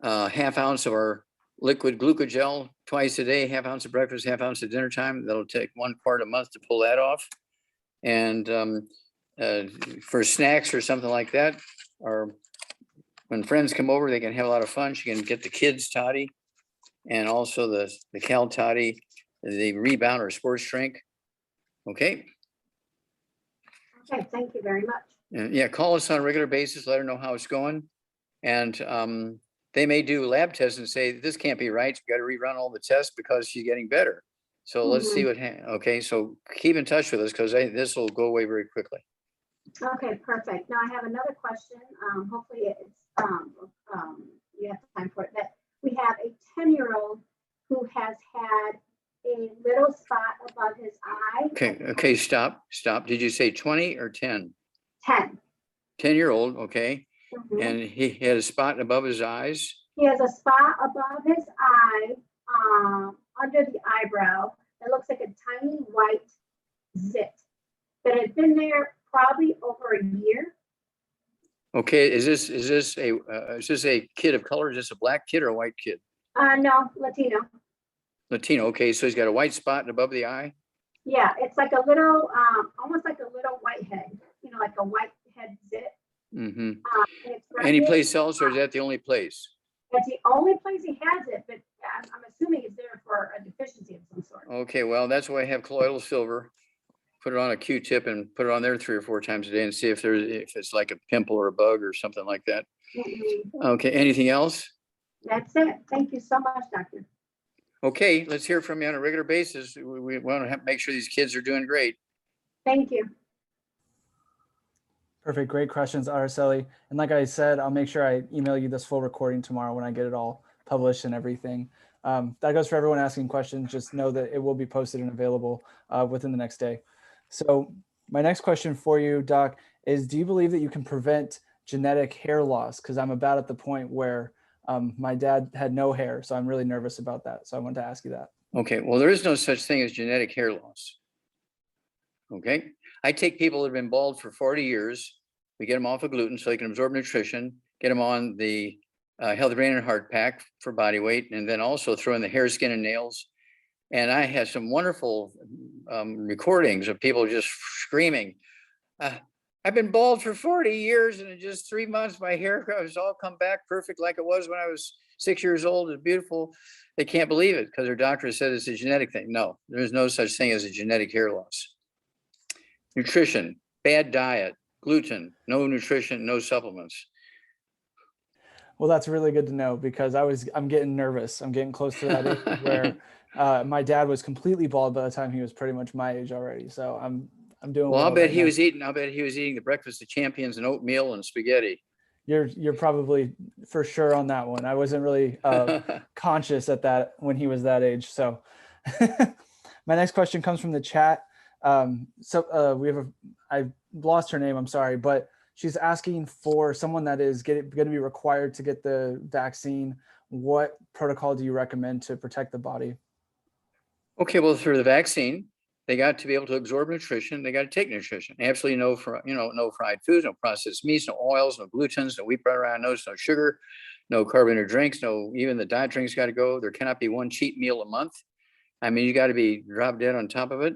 half ounce of our liquid glucogel twice a day, half ounce of breakfast, half ounce at dinner time. That'll take 1 quart a month to pull that off. And for snacks or something like that, or when friends come over, they can have a lot of fun. She can get the kids toddy and also the Cal toddy, the Rebound or sports drink. Okay. Okay, thank you very much. And yeah, call us on a regular basis, let her know how it's going. And they may do lab tests and say, this can't be right. You got to rerun all the tests because she's getting better. So let's see what, okay, so keep in touch with us because this will go away very quickly. Okay, perfect. Now I have another question. Hopefully it's, you have time for it, but we have a 10-year-old who has had a little spot above his eye. Okay, stop. Did you say 20 or 10? 10. 10-year-old, okay. And he had a spot above his eyes. He has a spot above his eye, under the eyebrow. It looks like a tiny white zit. But it's been there probably over a year. Okay, is this a kid of color? Is this a black kid or a white kid? No, Latino. Latino. Okay, so he's got a white spot above the eye. Yeah, it's like a little, almost like a little white head. You know, like a white head zit. Mm-hmm. It's right Any near place the else, or is eye. that the only place? That's the only place he has it, but I'm assuming it's there for a deficiency of some sort. Okay, well, that's why I have colloidal silver. Put it on a Q-tip and put it on there 3 or 4 times a day and see if it's like a pimple or a bug or something like that. Okay, anything else? That's it. Thank you so much, doctor. Okay, let's hear from you on a regular basis. We want to make sure these kids are doing great. Thank you. Perfect. Great questions, Araceli. And like I said, I'll make sure I email you this full recording tomorrow when I get it all published and everything. That goes for everyone asking questions. Just know that it will be posted and available within the next day. So my next question for you, Doc, is do you believe that you can prevent genetic hair loss? Because I'm about at the point where my dad had no hair, so I'm really nervous about that. So I wanted to ask you that. Okay, well, there is no such thing as genetic hair loss. Okay, I take people that have been bald for 40 years. We get them off of gluten so they can absorb nutrition, get them on the Healthy Brain and Heart Pack for body weight, and then also throw in the hair, skin, and nails. And I had some wonderful recordings of people just screaming, I've been bald for 40 years and in just 3 months, my hair has all come back perfect like it was when I was 6 years old. It's beautiful. They can't believe it because their doctor said it's a genetic thing. No, there's no such thing as a genetic hair loss. Nutrition, bad diet, gluten, no nutrition, no supplements. Well, that's really good to know because I'm getting nervous. I'm getting close to that age where my dad was completely bald by the time he was pretty much my age already. So I'm doing well. I'll bet he was eating the breakfast of champions and oatmeal and spaghetti. You're probably for sure on that one. I wasn't really conscious at that when he was that age. So my next question comes from the chat. I've lost her name. I'm sorry, but she's asking for someone that is going to be required to get the vaccine. What protocol do you recommend to protect the body? Okay, well, for the vaccine, they got to be able to absorb nutrition. They got to take nutrition. Absolutely no fried foods, no processed meats, no oils, no glutens, no wheat, butter, iron, no sugar, no carbonated drinks, no, even the diet drinks got to go. There cannot be one cheat meal a month. I mean, you got to be drop dead on top of it.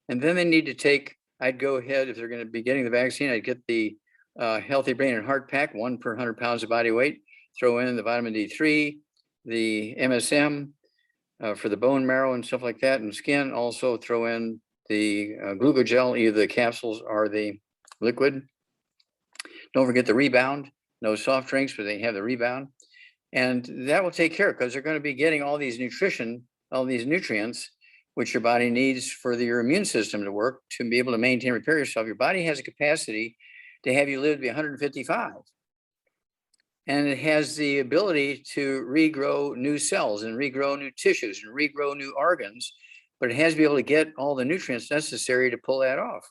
And then they need to take, I'd go ahead, if they're going to be getting the vaccine, I'd get the Healthy Brain and Heart Pack, 1 per 100 pounds of body weight, throw in the vitamin D3, the MSM for the bone marrow and stuff like that, and skin. Also throw in the glucogel, either the capsules or the liquid. Don't forget the Rebound, no soft drinks, but they have the Rebound. And that will take care because they're going to be getting all these nutrition, all these nutrients, which your body needs for your immune system to work, to be able to maintain and repair yourself. Your body has a capacity to have you live to be 155. And it has the ability to regrow new cells and regrow new tissues and regrow new organs, but it has to be able to get all the nutrients necessary to pull that off.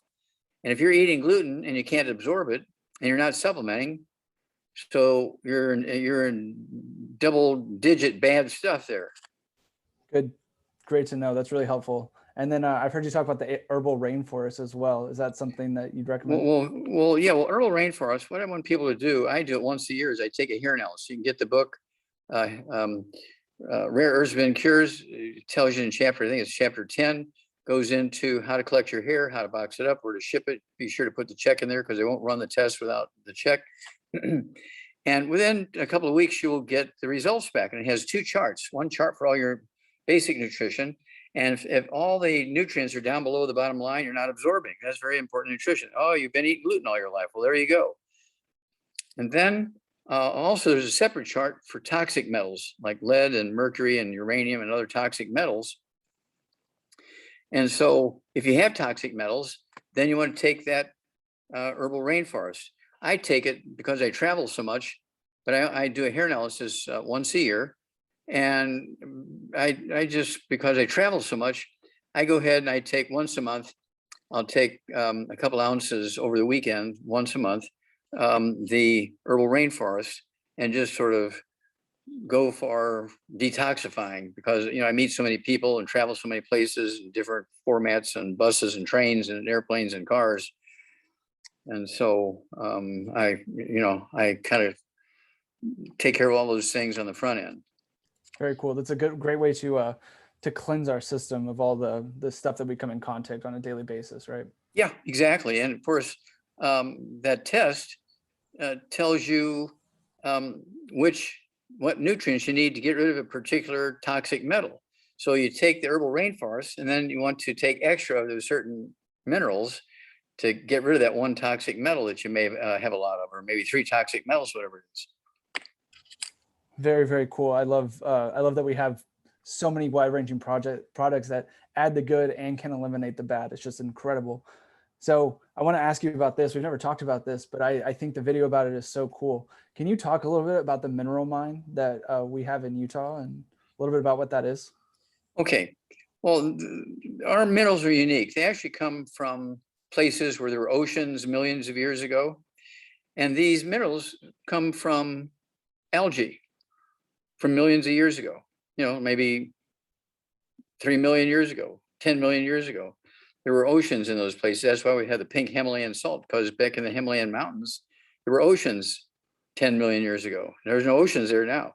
And if you're eating gluten and you can't absorb it and you're not supplementing, so you're in double-digit bad stuff there. Good. Great to know. That's really helpful. And then I've heard you talk about the herbal rainforest as well. Is that something that you'd recommend? Yeah. Well, Herbal Rainforest, what I want people to do, I do it once a year, is I take a hair analysis. You can get the book, Rare Herbs and Cures. It tells you in chapter, I think it's chapter 10, goes into how to collect your hair, how to box it up, where to ship it. Be sure to put the check in there because they won't run the test without the check. And within a couple of weeks, you will get the results back. And it has 2 charts, one chart for all your basic nutrition. And if all the nutrients are down below the bottom line, you're not absorbing. That's very important nutrition. Oh, you've been eating gluten all your life. Well, there you go. And then also there's a separate chart for toxic metals like lead and mercury and uranium and other toxic metals. And so if you have toxic metals, then you want to take that Herbal Rainforest. I take it because I travel so much, but I do a hair analysis once a year. And I just, because I travel so much, I go ahead and I take once a month. I'll take a couple ounces over the weekend, once a month, the Herbal Rainforest, and just sort of go for detoxifying, because, you know, I meet so many people and travel so many places in different formats and buses and trains and airplanes and cars. And so I kind of take care of all those things on the front end. Very cool. That's a great way to cleanse our system of all the stuff that we come in contact on a daily basis, right? Yeah, exactly. And of course, that test tells you what nutrients you need to get rid of a particular toxic metal. So you take the Herbal Rainforest, and then you want to take extra of those certain minerals to get rid of that one toxic metal that you may have a lot of, or maybe 3 toxic metals, whatever it is. Very, very cool. I love that we have so many wide-ranging products that add the good and can eliminate the bad. It's just incredible. So I want to ask you about this. We've never talked about this, but I think the video about it is so cool. Can you talk a little bit about the mineral mine that we have in Utah and a little bit about what that is? Okay. Well, our minerals are unique. They actually come from places where there were oceans millions of years ago. And these minerals come from algae from millions of years ago, you know, maybe 3 million years ago, 10 million years ago. There were oceans in those places. That's why we had the pink Himalayan salt, because back in the Himalayan mountains, there were oceans 10 million years ago. There's no oceans there now.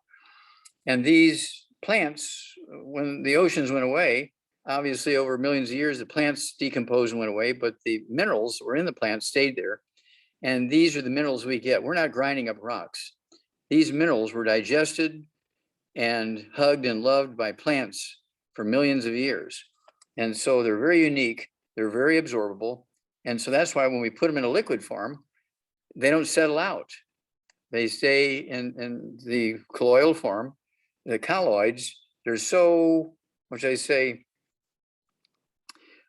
And these plants, when the oceans went away, obviously over millions of years, the plants decomposed and went away, but the minerals were in the plants, stayed there. And these are the minerals we get. We're not grinding up rocks. These minerals were digested and hugged and loved by plants for millions of years. And so they're very unique. They're very absorbable. And so that's why when we put them in a liquid form, they don't settle out. They stay in the colloidal form. The colloids, they're so, which I say,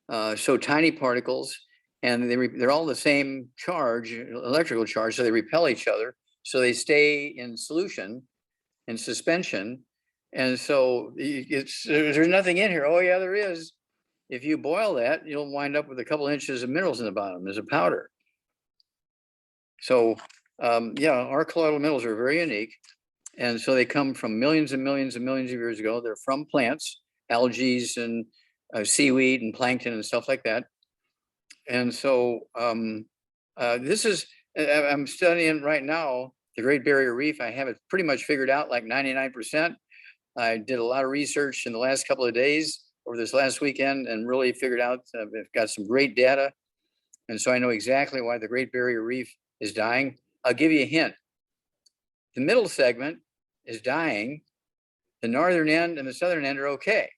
so tiny particles, and they're all the same charge, electrical charge, so they repel each other. So they stay in solution, in suspension. And so there's nothing in here. Oh yeah, there is. If you boil that, you'll wind up with a couple inches of minerals in the bottom as a powder. So yeah, our colloidal minerals are very unique. And so they come from millions and millions and millions of years ago. They're from plants, algae and seaweed and plankton and stuff like that. And so this is, I'm studying right now, the Great Barrier Reef. I have it pretty much figured out, like 99%. I did a lot of research in the last couple of days over this last weekend and really figured out, I've got some great data. And so I know exactly why the Great Barrier Reef is dying. I'll give you a hint. The middle segment is dying. The northern end and the southern end are okay.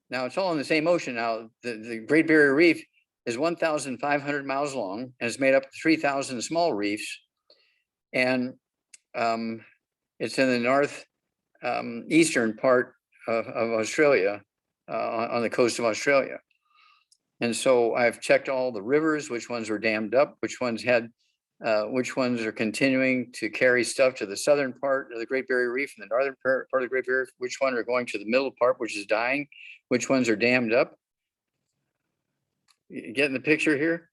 Now it's all in the same ocean. Now the Great Barrier Reef is 1,500 miles long, and it's made up of 3,000 small reefs. And it's in the north eastern part of Australia, on the coast of Australia. And so I've checked all the rivers, which ones were dammed up, which ones are continuing to carry stuff to the southern part of the Great Barrier Reef and the northern part of the Great Barrier Reef, which one are going to the middle part, which is dying, which ones are dammed up. You getting the picture here?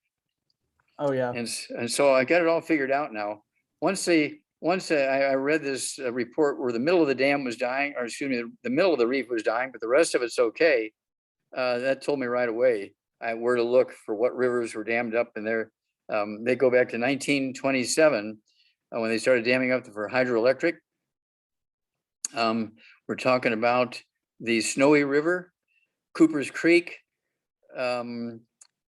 Oh yeah. And so I got it all figured out now. Once the once I read this report where the middle of the dam was dying, or excuse me, the middle of the reef was dying, but the rest of it's okay. That told me right away where to look for what rivers were dammed up. And there, they go back to 1927 when they started damming up for hydroelectric. We're talking about the Snowy River, Cooper's Creek, and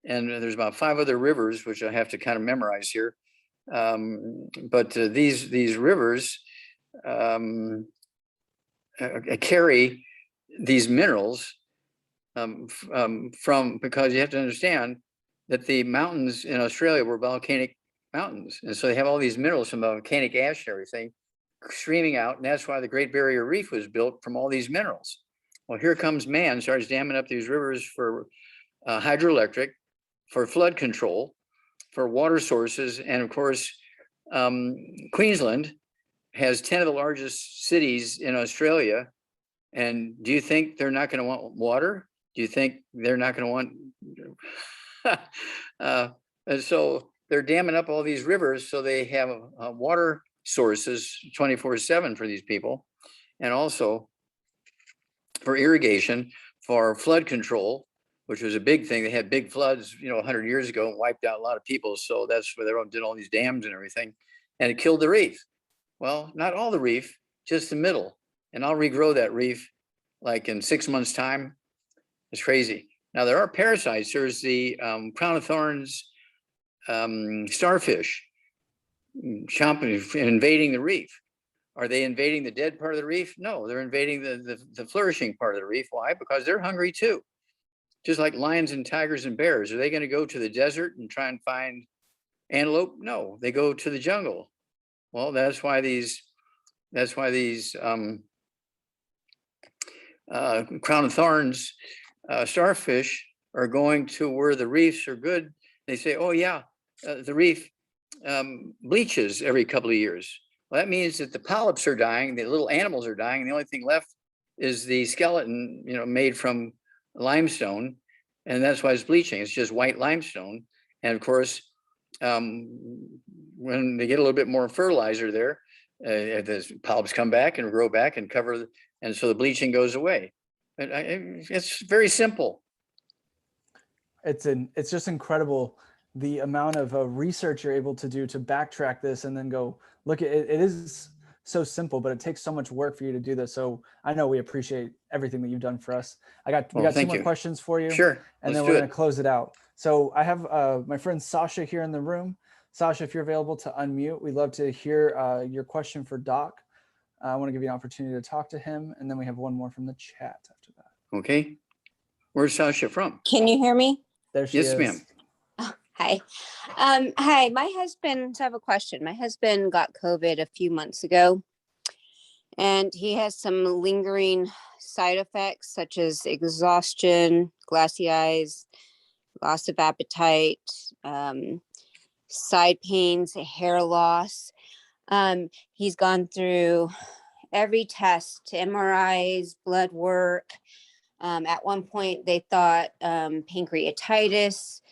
there's about 5 other rivers, which I have to kind of memorize here. But these rivers carry these minerals from, because you have to understand that the mountains in Australia were volcanic mountains. And so they have all these minerals from volcanic ash and everything streaming out. And that's why the Great Barrier Reef was built, from all these minerals. Well, here comes man, starts damming up these rivers for hydroelectric, for flood control, for water sources. And of course, Queensland has 10 of the largest cities in Australia. And do you think they're not going to want water? Do you think they're not going to want? And so they're damming up all these rivers so they have water sources 24/7 for these people, and also for irrigation, for flood control, which was a big thing. They had big floods, 100 years ago, and wiped out a lot of people. So that's where they did all these dams and everything, and it killed the reef. Well, not all the reef, just the middle. And I'll regrow that reef like in 6 months' time. It's crazy. Now there are parasites. There's the crown of thorns starfish chomping, invading the reef. Are they invading the dead part of the reef? No, they're invading the flourishing part of the reef. Why? Because they're hungry too. Just like lions and tigers and bears. Are they going to go to the desert and try and find antelope? No, they go to the jungle. Well, that's why these crown of thorns starfish are going to where the reefs are good. They say, oh yeah, the reef bleaches every couple of years. Well, that means that the polyps are dying, the little animals are dying, and the only thing left is the skeleton, made from limestone, and that's why it's bleaching. It's just white limestone. And of course, when they get a little bit more fertilizer there, the polyps come back and grow back and cover, and so the bleaching goes away. It's very simple. It's just incredible the amount of research you're able to do to backtrack this and then go look at it. It is so simple, but it takes so much work for you to do this. So I know we appreciate everything that you've done for us. We got 2 more questions for you. Sure. And then we're going to close it out. So I have my friend Sasha here in the room. Sasha, if you're available to unmute, we'd love to hear your question for Doc. I want to give you an opportunity to talk to him. And then we have one more from the chat after that. Okay. Where's Sasha from? Can you hear me? There she is. Yes, ma'am. Oh, hi. Hi, my husband, I have a question. My husband got COVID a few months ago, and he has some lingering side effects such as exhaustion, glassy eyes, loss of appetite, side pains, hair loss. He's gone through every test, MRIs, blood work. At one point, they thought pancreatitis.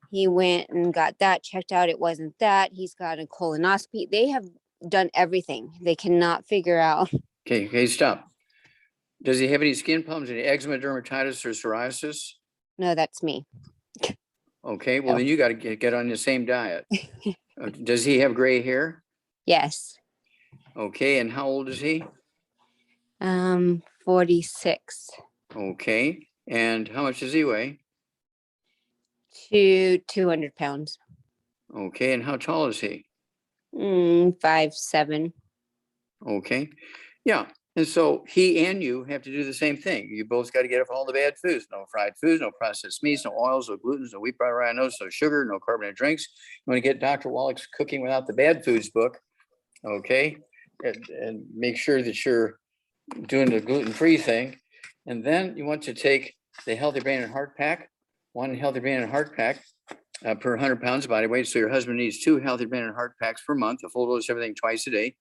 He went and got that checked out. It wasn't that. He's got a colonoscopy. They have done everything. They cannot figure out. Okay, stop. Does he have any skin problems, any eczema, dermatitis, or psoriasis? No, that's me. Okay, well, then you got to get on the same diet. Does he have gray hair? Yes. Okay, and how old is he? 46 Okay, and how much does he weigh? to 200 pounds. Okay, and how tall is he? 5'7". Okay, yeah, and so he and you have to do the same thing. You both got to get off all the bad foods. No fried foods, no processed meats, no oils, no glutens, no wheat, bran, rhinos, no sugar, no carbonated drinks. You want to get Dr. Wallach's Cooking Without the Bad Foods book, okay, and make sure that you're doing the gluten-free thing. And then you want to take the Healthy Brain and Heart Pack, 1 Healthy Brain and Heart Pack per 100 pounds of body weight. So your husband needs 2 Healthy Brain and Heart Packs per month, a full dose of everything twice a day.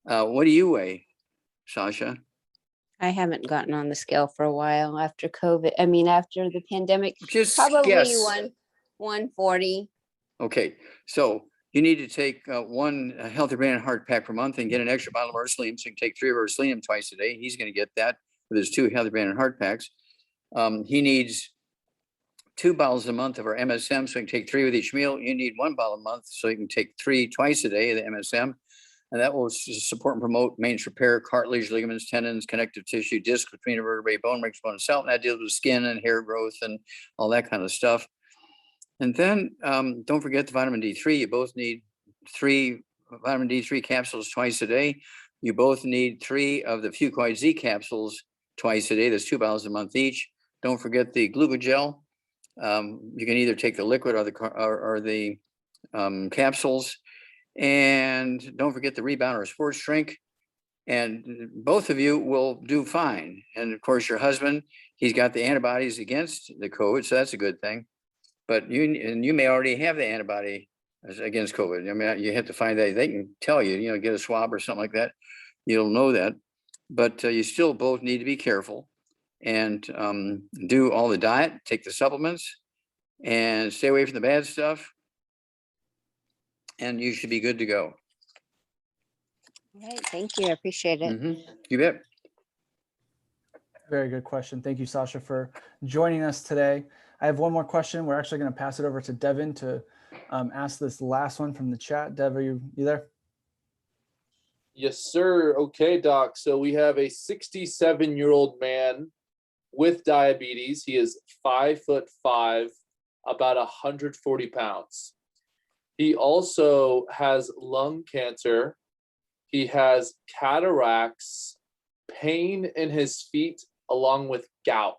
What do you weigh, Sasha? I haven't gotten on the scale for a while after COVID. I mean, after the pandemic, Just probably guess. 140. Okay, so you need to take one healthy brain and heart pack per month and get an extra bottle of ursulene. So you can take 3 of ursulene twice a day. He's going to get that with his 2 healthy brain and heart packs. He needs 2 bottles a month of our MSM, so he can take 3 with each meal. You need 1 bottle a month, so you can take 3 twice a day of the MSM. And that will support and promote maintenance repair, cartilage, ligaments, tendons, connective tissue, disc between the vertebrae, bone, breaks bone itself. And that deals with skin and hair growth and all that kind of stuff. And then don't forget the vitamin D3. You both need 3 vitamin D3 capsules twice a day. You both need 3 of the Fucoid Z capsules twice a day. That's 2 bottles a month each. Don't forget the glucogel. You can either take the liquid or the capsules. And don't forget the rebound or sports drink. And both of you will do fine. And of course, your husband, he's got the antibodies against the COVID, so that's a good thing. But you may already have the antibody against COVID. I mean, you have to find that. They can tell you, get a swab or something like that. You'll know that. But you still both need to be careful and do all the diet, take the supplements, and stay away from the bad stuff. And you should be good to go. All right, thank you. I appreciate it. You bet. Very good question. Thank you, Sasha, for joining us today. I have one more question. We're actually going to pass it over to Devin to ask this last one from the chat. Dev, are you there? Yes, sir. Okay, doc. So we have a 67-year-old man with diabetes. He is 5'5", about 140 pounds. He also has lung cancer. He has cataracts, pain in his feet, along with gout.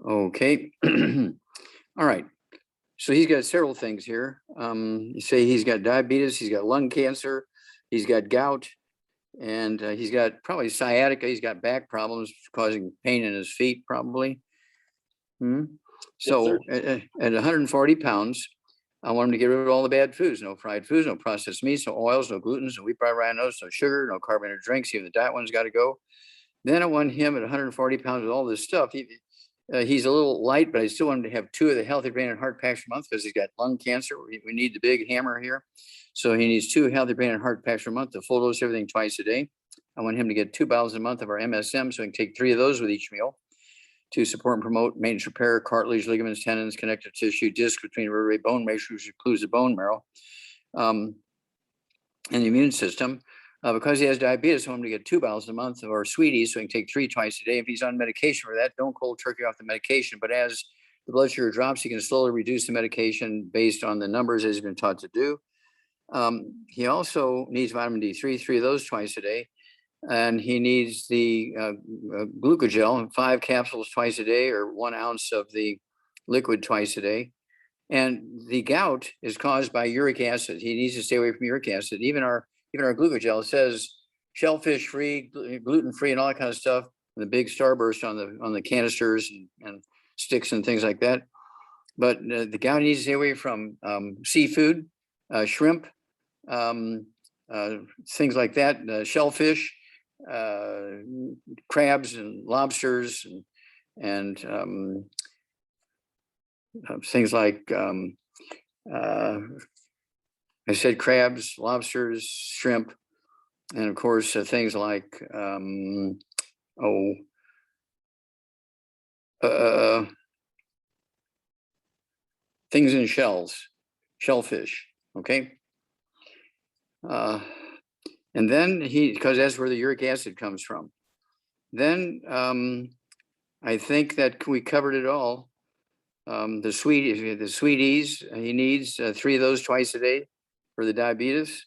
Okay. All right. So he's got several things here. You say he's got diabetes, he's got lung cancer, he's got gout, and he's got probably sciatica. He's got back problems causing pain in his feet, probably. So at 140 pounds, I want him to get rid of all the bad foods, no fried foods, no processed meats, no oils, no glutens, no wheat, bran, rhinos, no sugar, no carbonated drinks. Even the diet one's got to go. Then I want him at 140 pounds with all this stuff. He's a little light, but I still want him to have 2 of the healthy brain and heart packs per month because he's got lung cancer. We need the big hammer here. So he needs 2 healthy brain and heart packs per month, the full dose, everything twice a day. I want him to get 2 bottles a month of our MSM, so he can take 3 of those with each meal to support and promote maintenance repair, cartilage, ligaments, tendons, connective tissue, disc between vertebrae, bone matrix, which includes the bone marrow, and the immune system. Because he has diabetes, I want him to get 2 bottles a month of our sweeties, so he can take 3 twice a day. If he's on medication for that, don't cold turkey off the medication. But as the blood sugar drops, he can slowly reduce the medication based on the numbers as he's been taught to do. He also needs vitamin D3, 3 of those twice a day. And he needs the glucogel, 5 capsules twice a day, or 1 ounce of the liquid twice a day. And the gout is caused by uric acid. He needs to stay away from uric acid. Even our glucogel says shellfish free, gluten free, and all that kind of stuff. The big starburst on the canisters and sticks and things like that. But the gout needs to stay away from seafood, shrimp, things like that, shellfish, crabs and lobsters, and things like I said crabs, lobsters, shrimp, and of course things like things in shells, shellfish. Okay. And then because that's where the uric acid comes from. Then I think that we covered it all. The sweeties, he needs 3 of those twice a day for the diabetes.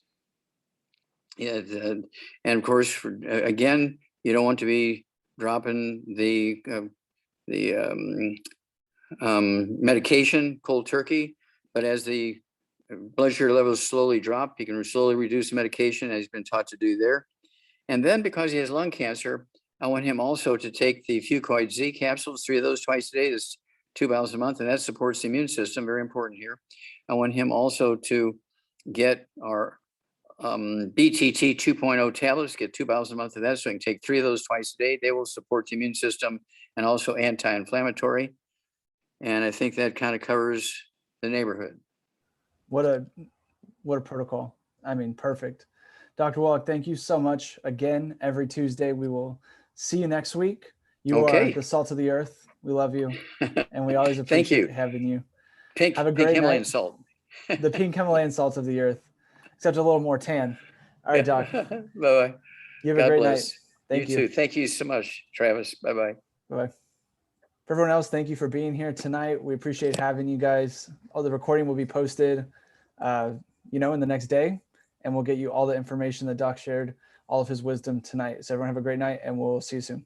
Yeah, and of course, again, you don't want to be dropping the medication cold turkey, but as the blood sugar levels slowly drop, he can slowly reduce the medication as he's been taught to do there. And then because he has lung cancer, I want him also to take the Fucoid Z capsules, 3 of those twice a day. That's 2 bottles a month, and that supports the immune system, very important here. I want him also to get our BTT 2.0 tablets, get 2 bottles a month of that, so he can take 3 of those twice a day. They will support the immune system and also anti-inflammatory. And I think that kind of covers the neighborhood. What a protocol. I mean, perfect. Dr. Wallach, thank you so much again. Every Tuesday, we will see you next week. You are Okay. the salt of the earth. We love you. And we always Thank appreciate you. having you. Pink, Have a pink great Himalayan night. salt. The pink Himalayan salt of the earth, except a little more tan. All right, Doc. Bye-bye. You have a God great bless. night. Thank You too. Thank you so much, Travis. Bye-bye. Bye-bye. For everyone else, thank you for being here tonight. We appreciate having you guys. Oh, the recording will be posted, in the next day, and we'll get you all the information that Doc shared, all of his wisdom tonight. So everyone have a great night, and we'll see you soon.